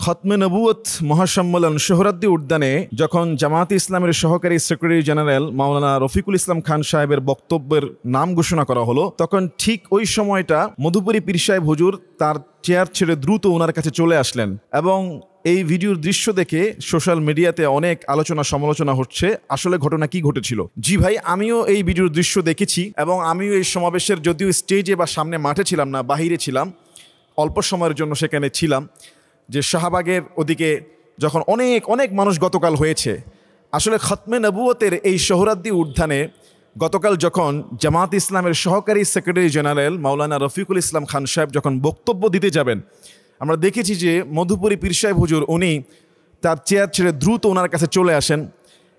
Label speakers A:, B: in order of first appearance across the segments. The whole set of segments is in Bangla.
A: খতমে নবুয়ত মহাসম্মেলন সোহরাদ্দি উদ্যানে যখন জামায়াতে ইসলামের সহকারী সেক্রেটারি জেনারেল মাওলানা রফিকুল ইসলাম খান সাহেবের বক্তব্যের নাম ঘোষণা করা হলো, তখন ঠিক ওই সময়টা মধুপুরী পীর সাহেব হুজুর তার চেয়ার ছেড়ে দ্রুত ওনার কাছে চলে আসলেন এবং এই ভিডিওর দৃশ্য দেখে সোশ্যাল মিডিয়াতে অনেক আলোচনা সমালোচনা হচ্ছে। আসলে ঘটনা কি ঘটেছিল? জি ভাই, আমিও এই ভিডিওর দৃশ্য দেখেছি এবং আমিও এই সমাবেশের যদিও স্টেজে বা সামনে মাঠে ছিলাম না, বাহিরে ছিলাম, অল্প সময়ের জন্য সেখানে ছিলাম। যে শাহবাগের ওদিকে যখন অনেক অনেক মানুষ গতকাল হয়েছে, আসলে খতমে নবুয়তের এই সোহরাদ্দি উদ্যানে গতকাল যখন জামাত ইসলামের সহকারী সেক্রেটারি জেনারেল মাওলানা রফিকুল ইসলাম খান সাহেব যখন বক্তব্য দিতে যাবেন, আমরা দেখেছি যে মধুপুরী পীর সাহেব হুজুর উনি তার চেয়ার ছেড়ে দ্রুত ওনার কাছে চলে আসেন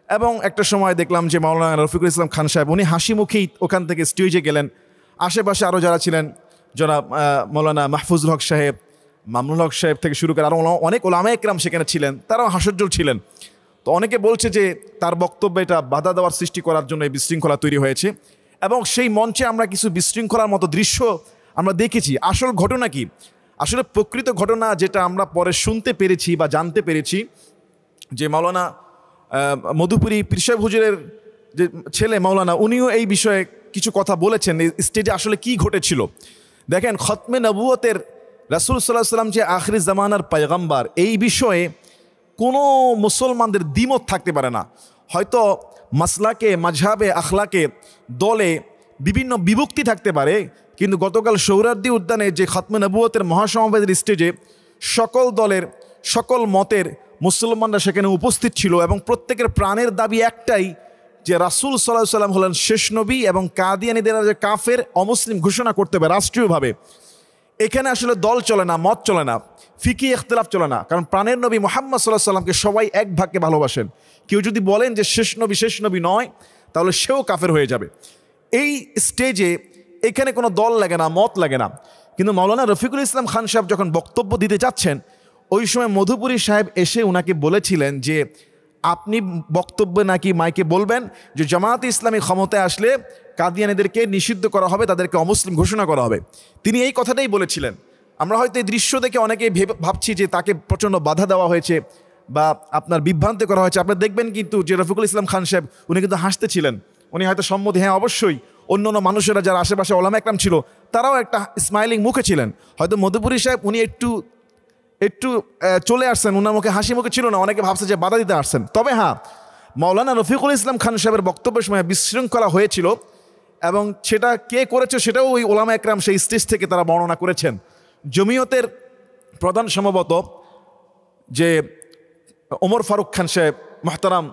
A: এবং একটা সময় দেখলাম যে মাওলানা রফিকুল ইসলাম খান সাহেব উনি হাসি মুখেই ওখান থেকে স্টেজে গেলেন। আশেপাশে আরও যারা ছিলেন, জনাব মাওলানা মাহফুজুল হক সাহেব, মামুনুল হক সাহেব থেকে শুরু করে আরও অনেক ওলামায়ে কেরাম সেখানে ছিলেন, তারাও হাস্যোজ্জ্বল ছিলেন। তো অনেকে বলছে যে তার বক্তব্যে এটা বাধা দেওয়ার সৃষ্টি করার জন্য এই বিশৃঙ্খলা তৈরি হয়েছে এবং সেই মঞ্চে আমরা কিছু বিশৃঙ্খলার মতো দৃশ্য আমরা দেখেছি। আসল ঘটনা কি? আসলে প্রকৃত ঘটনা যেটা আমরা পরে শুনতে পেরেছি বা জানতে পেরেছি যে মাওলানা মধুপুরী পীর সাহেব হুজুরের যে ছেলে মাওলানা, উনিও এই বিষয়ে কিছু কথা বলেছেন স্টেজে। আসলে কি ঘটেছিল দেখেন, খতমে নবুয়তের রাসূল সাল্লাল্লাহু আলাইহি ওয়াসাল্লাম যে আখিরি জামানার পয়গম্বর, এই বিষয়ে কোনো মুসলমানদের দ্বিমত থাকতে পারে না। হয়তো মাসলাকে, মাযহাবে, আখলাকে, দলে বিভিন্ন বিভক্তি থাকতে পারে, কিন্তু গতকাল সোহরাদ্দি উদ্যানে যে খতমে নবুয়তের মহাসমাবেশের স্টেজে সকল দলের, সকল মতের মুসলমানরা সেখানে উপস্থিত ছিল এবং প্রত্যেকের প্রাণের দাবি একটাই যে রাসূল সাল্লাল্লাহু আলাইহি ওয়াসাল্লাম হলেন শেষ নবী এবং কাদিয়ানীদের যে কাফের, অমুসলিম ঘোষণা করতে হবে রাষ্ট্রীয়ভাবে। এখানে আসলে দল চলে না, মত চলে না, ফিকি ইখতিলাফ চলে না, কারণ প্রাণের নবী মুহাম্মদ সাল্লাল্লাহু আলাইহি ওয়াসাল্লামকে সবাই এক ভাগে ভালোবাসেন। কেউ যদি বলেন যে শেষ নবী নয়, তাহলে সেও কাফের হয়ে যাবে। এই স্টেজে এখানে কোনো দল লাগে না, মত লাগে না। কিন্তু মাওলানা রফিকুল ইসলাম খান সাহেব যখন বক্তব্য দিতে যাচ্ছেন, ওই সময় মধুপুরী সাহেব এসে ওনাকে বলেছিলেন যে আপনি বক্তব্যে নাকি মাইকে বলবেন যে জামায়াতে ইসলামী ক্ষমতায় আসলে কাদিয়ানীদেরকে নিষিদ্ধ করা হবে, তাদেরকে অমুসলিম ঘোষণা করা হবে। তিনি এই কথাটাই বলেছিলেন। আমরা হয়তো এই দৃশ্য দেখে অনেকেই ভাবছি যে তাকে প্রচণ্ড বাধা দেওয়া হয়েছে বা আপনার বিভ্রান্তি করা হয়েছে। আপনারা দেখবেন কিন্তু যে রফিকুল ইসলাম খান সাহেব উনি কিন্তু হাসতেছিলেন, উনি হয়তো সম্মতি, হ্যাঁ অবশ্যই। অন্য মানুষেরা যারা আশেপাশে ওলামা একরাম ছিল তারাও একটা স্মাইলিং মুখে ছিলেন। হয়তো মধুপুরী সাহেব উনি একটু চলে আসছেন, ওনার মুখে হাসি মুখে ছিল না, অনেকে ভাবছে যে বাধা দিতে আসছেন। তবে হ্যাঁ, মাওলানা রফিকুল ইসলাম খান সাহেবের বক্তব্যের সময় বিশৃঙ্খলা হয়েছিল এবং সেটা কে করেছে সেটাও ওই ওলামা একরাম সেই স্টেজ থেকে তারা বর্ণনা করেছেন। জমিয়তের প্রধান সম্ভবত যে ওমর ফারুক খান সাহেব, মুহতারাম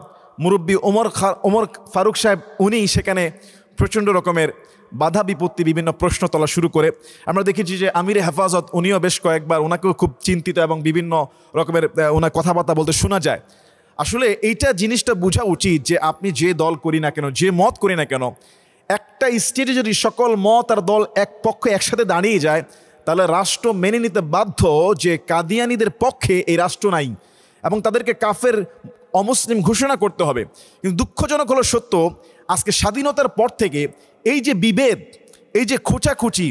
A: মুরব্বী ওমর ফারুক সাহেব, উনি সেখানে প্রচণ্ড রকমের বাধা বিপত্তি, বিভিন্ন প্রশ্ন তোলা শুরু করে। আমরা দেখেছি যে আমিরে হেফাজত উনিও বেশ কয়েকবার, ওনাকেও খুব চিন্তিত এবং বিভিন্ন রকমের ওনার কথাবার্তা বলতে শোনা যায়। আসলে এইটা জিনিসটা বোঝা উচিত যে আপনি যে দল করি না কেন, যে মত করি না কেন, একটা স্টেজে যদি সকল মত আর দল এক পক্ষে একসাথে দাঁড়িয়ে যায়, তাহলে রাষ্ট্র মেনে নিতে বাধ্য যে কাদিয়ানীদের পক্ষে এই রাষ্ট্র নাই এবং তাদেরকে কাফের, অমুসলিম ঘোষণা করতে হবে। কিন্তু দুঃখজনক হলো সত্য, আজকে স্বাধীনতার পর থেকে এই যে বিভেদ, এই যে খোঁচাখুচি,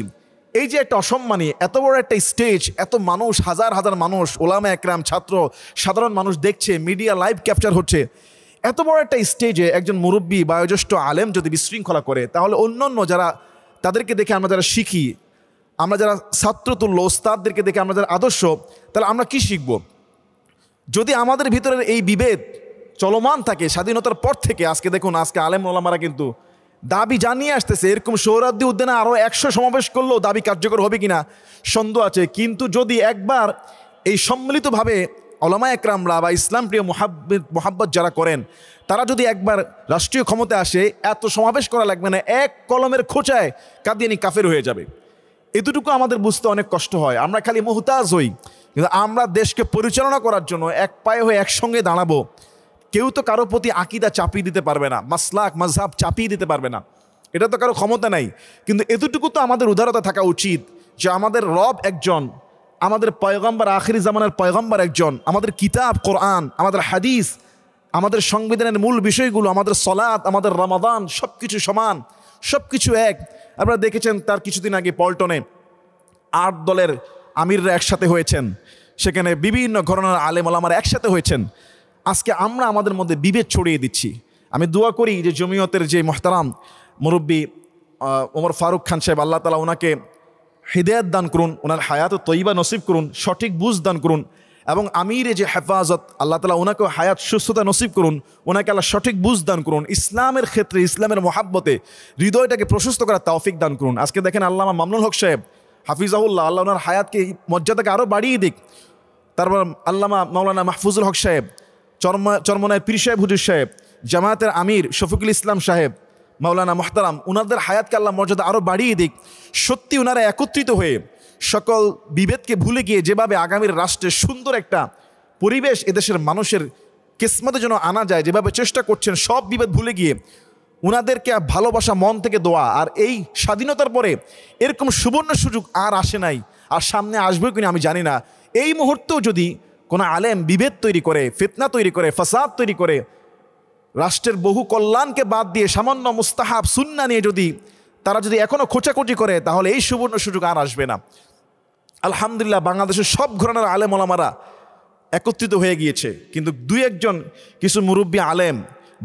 A: এই যে একটা অসম্মানী, এত বড় একটা স্টেজ, এত মানুষ, হাজার হাজার মানুষ, ওলামা একরাম, ছাত্র, সাধারণ মানুষ দেখছে, মিডিয়া লাইভ ক্যাপচার হচ্ছে, এত বড় একটা স্টেজে একজন মুরব্বী, বয়োজ্যেষ্ঠ আলেম যদি বিশৃঙ্খলা করে, তাহলে অন্যান্য যারা, তাদেরকে দেখে আমরা যারা শিখি, আমরা যারা ছাত্রতুল্য, ওস্তাদদেরকে দেখে আমরা যারা আদর্শ, তাহলে আমরা কি শিখব? যদি আমাদের ভিতরের এই বিভেদ চলমান থাকে স্বাধীনতার পর থেকে, আজকে দেখুন, আজকে আলেম ওলামারা কিন্তু দাবি জানিয়ে আসতেছে, এরকম সোহরাদ্দি উদ্যানে আরও 100 সমাবেশ করলেও দাবি কার্যকর হবে কিনা সন্দেহ আছে। কিন্তু যদি একবার এই সম্মিলিতভাবে ওলামা একরামরা বা ইসলাম প্রিয় মোহাব্বত যারা করেন, তারা যদি একবার রাষ্ট্রীয় ক্ষমতায় আসে, এত সমাবেশ করা লাগবে না, এক কলমের খোঁচায় কাদিয়ানী কাফের হয়ে যাবে। এতটুকু আমাদের বুঝতে অনেক কষ্ট হয়। আমরা খালি মুহতাজ হই, কিন্তু আমরা দেশকে পরিচালনা করার জন্য এক পায়ে হয়ে একসঙ্গে দাঁড়াবো। কেউ তো কারো প্রতি আকিদা চাপিয়ে দিতে পারবে না, মাসলাক মাযহাব চাপিয়ে দিতে পারবে না, এটা তো কারো ক্ষমতা নাই। কিন্তু এতটুকু তো আমাদের উদারতা থাকা উচিত যে আমাদের রব একজন, আমাদের পয়গম্বর, আখিরি জামানের পয়গম্বর একজন, আমাদের কিতাব কোরআন, আমাদের হাদিস, আমাদের সংবিধানের মূল বিষয়গুলো, আমাদের সলাত, আমাদের রমাদান, সব কিছু সমান, সব কিছু এক। আপনারা দেখেছেন তার কিছুদিন আগে পল্টনে 8 দলের আমিররা একসাথে হয়েছেন, সেখানে বিভিন্ন ঘরানার আলেম ওলামারা একসাথে হয়েছেন। আজকে আমরা আমাদের মধ্যে বিভেদ ছড়িয়ে দিচ্ছি। আমি দোয়া করি যে জমিয়তের যে মোহতারাম মুরব্বী ওমর ফারুক খান সাহেব, আল্লাহ তাআলা ওনাকে হিদায়াত দান করুন, ওনার হায়াত তৈবা নসিব করুন, সঠিক বুঝ দান করুন, এবং আমিরে যে হেফাজত আল্লাহ তাআলা ওনাকেও হায়াত সুস্থতা নসিব করুন, ওনাকে আল্লাহ সঠিক বুঝ দান করুন, ইসলামের ক্ষেত্রে ইসলামের মহাব্বতে হৃদয়টাকে প্রশস্ত করার তৌফিক দান করুন। আজকে দেখেন আল্লামা মামুনুল হক সাহেব হাফিজাহুল্লাহ, আল্লাহ ওনার হায়াতকে মর্যাদাকে আরও বাড়িয়ে দিক। তারপর আল্লামা মাওলানা মাহফুজুল হক সাহেব, চরমনায় পীর সাহেব হুজুর সাহেব, জামায়াতের আমির শফিকুল ইসলাম সাহেব, মাওলানা মোহতারাম, ওনাদের হায়াতকে আল্লাহ মর্যাদা আরও বাড়িয়ে দিক। সত্যি ওনারা একত্রিত হয়ে সকল বিভেদকে ভুলে গিয়ে যেভাবে আগামীর রাষ্ট্রের সুন্দর একটা পরিবেশ এদেশের মানুষের কিসমতে যেন আনা যায়, যেভাবে চেষ্টা করছেন সব বিভেদ ভুলে গিয়ে, ওনাদেরকে ভালোবাসা মন থেকে দোয়া। আর এই স্বাধীনতার পরে এরকম সুবর্ণ সুযোগ আর আসে নাই, আর সামনে আসবে কিনা আমি জানি না। এই মুহূর্তেও যদি কোনো আলেম বিভেদ তৈরি করে, ফিতনা তৈরি করে, ফাসাদ তৈরি করে, রাষ্ট্রের বহু কল্যাণকে বাদ দিয়ে সামান্য মুস্তাহাব সুন্নাহ নিয়ে যদি তারা যদি এখনও খোঁচাখুচি করে, তাহলে এই সুবর্ণ সুযোগ আর আসবে না। আলহামদুলিল্লাহ বাংলাদেশের সব ঘরানার আলেম ওলামারা একত্রিত হয়ে গিয়েছে, কিন্তু দুই একজন কিছু মুরব্বী আলেম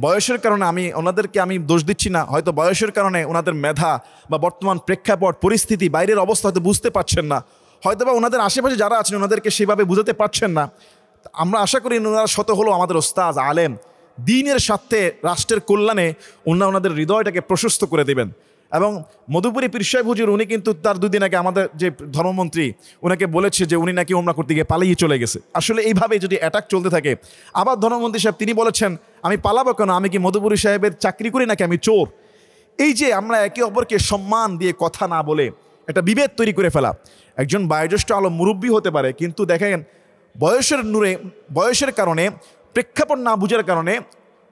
A: বয়সের কারণে, আমি ওনাদেরকে আমি দোষ দিচ্ছি না, হয়তো বয়সের কারণে ওনাদের মেধা বা বর্তমান প্রেক্ষাপট পরিস্থিতি বাইরের অবস্থা হয়তো বুঝতে পারছেন না, হয়তো বা ওনাদের আশেপাশে যারা আছেন ওনাদেরকে সেভাবে বুঝাতে পারছেন না। আমরা আশা করি ওনারা শত হলো আমাদের ওস্তাদ আলেম, দ্বীনের স্বার্থে রাষ্ট্রের কল্যাণে ওনাদের হৃদয়টাকে প্রশস্ত করে দেবেন। এবং মধুপুরী পীর সাহেব হুজুর, উনি কিন্তু তার দুদিন আগে আমাদের যে ধর্মমন্ত্রী ওনাকে বলেছে যে উনি নাকি ওমরা করতে গিয়ে পালিয়ে চলে গেছে। আসলে এইভাবে যদি অ্যাটাক চলতে থাকে, আবার ধর্মমন্ত্রী সাহেব তিনি বলেছেন আমি পালাবো কেন, আমি কি মধুপুরী সাহেবের চাকরি করি নাকি আমি চোর। এই যে আমরা একে অপরকে সম্মান দিয়ে কথা না বলে একটা বিভেদ তৈরি করে ফেলা। একজন বয়োজ্যেষ্ঠ আলো মুরব্বী হতে পারে, কিন্তু দেখেন বয়সের কারণে, প্রেক্ষাপট না বুঝার কারণে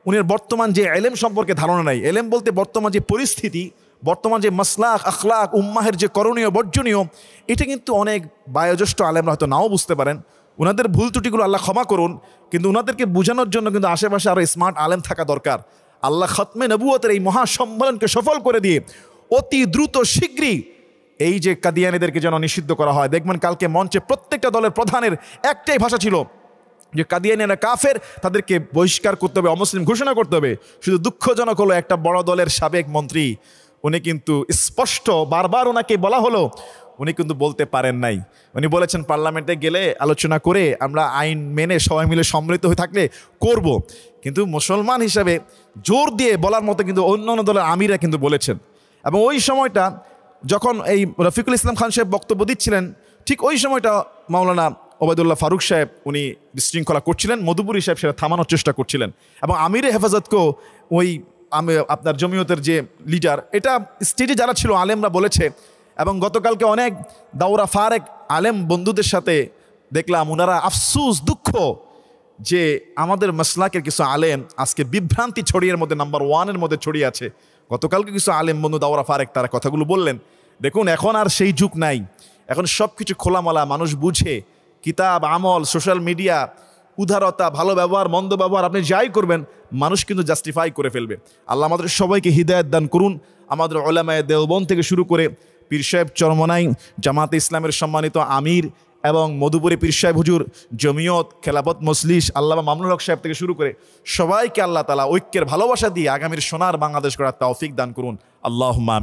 A: উনির বর্তমান যে এলেম সম্পর্কে ধারণা নাই। এলেম বলতে বর্তমান যে পরিস্থিতি, বর্তমান যে মাসলাক আখলাক উম্মাহের যে করণীয় বর্জনীয়, এটা কিন্তু অনেক বয়োজ্যেষ্ঠ আলেমরা হয়তো নাও বুঝতে পারেন। ওনাদের ভুল ত্রুটিগুলো আল্লাহ ক্ষমা করুন, কিন্তু ওনাদেরকে বোঝানোর জন্য কিন্তু আশেপাশে আরও স্মার্ট আলেম থাকা দরকার। আল্লাহ খতমে নবুয়তের এই মহাসম্মেলনকে সফল করে দিয়ে অতি দ্রুত শীঘ্রই এই যে কাদিয়ানীদেরকে যেন নিষিদ্ধ করা হয়। দেখবেন কালকে মঞ্চে প্রত্যেকটা দলের প্রধানের একটাই ভাষা ছিল যে কাদিয়ানীরা কাফের, তাদেরকে বহিষ্কার করতে হবে, অমুসলিম ঘোষণা করতে হবে। শুধু দুঃখজনক হলো একটা বড় দলের সাবেক মন্ত্রী, উনি কিন্তু স্পষ্ট বারবার ওনাকে বলা হলো, উনি কিন্তু বলতে পারেন নাই। উনি বলেছেন পার্লামেন্টে গেলে আলোচনা করে আমরা আইন মেনে সবাই মিলে সম্মিলিত হয়ে থাকলে করব, কিন্তু মুসলমান হিসাবে জোর দিয়ে বলার মতো কিন্তু অন্য অন্য দলের আমিরা কিন্তু বলেছেন। এবং ওই সময়টা যখন এই রফিকুল ইসলাম খান সাহেব বক্তব্য দিচ্ছিলেন, ঠিক ওই সময়টা মাওলানা ওবায়দুল্লাহ ফারুক সাহেব উনি বিশৃঙ্খলা করছিলেন, মধুপুরী সাহেব সেটা থামানোর চেষ্টা করছিলেন, এবং আমিরে হেফাজতকেও ওই আপনার জমিয়তের যে লিডার, এটা স্টেজে যারা ছিল আলেমরা বলেছে। এবং গতকালকে অনেক দাওরা ফারেক আলেম বন্ধুদের সাথে দেখলাম, ওনারা আফসুস দুঃখ যে আমাদের মাসলাকের কিছু আলেম আজকে বিভ্রান্তি ছড়িয়ে মধ্যে নাম্বার 1-এর মধ্যে ছড়িয়ে আছে। গতকালকে কিছু আলেম বন্ধু দাওরা ফারেক তারা কথাগুলো বললেন। দেখুন এখন আর সেই যুগ নাই, এখন সব কিছু খোলামেলা, মানুষ বুঝে, কিতাব আমল সোশ্যাল মিডিয়া উদারতা ভালো ব্যবহার মন্দ ব্যবহার আপনি যাই করবেন মানুষ কিন্তু জাস্টিফাই করে ফেলবে। আল্লাহ আমাদের সবাইকে হিদায়াত দান করুন। আমাদের উলামায়ে দেওবন্দ থেকে শুরু করে পীর সাহেব চরমনাই জামাতে ইসলামের সম্মানিত আমির এবং মধুপুরী পীর সাহেব হুজুর জমিয়ত খেলাফত মজলিস আল্লামা মামুনুল হক সাহেব থেকে শুরু করে সবাইকে আল্লাহ তাআলা ঐক্যের ভালোবাসা দিয়ে আগামীর সোনার বাংলাদেশ গড়ার তৌফিক দান করুন। আল্লাহুম্মা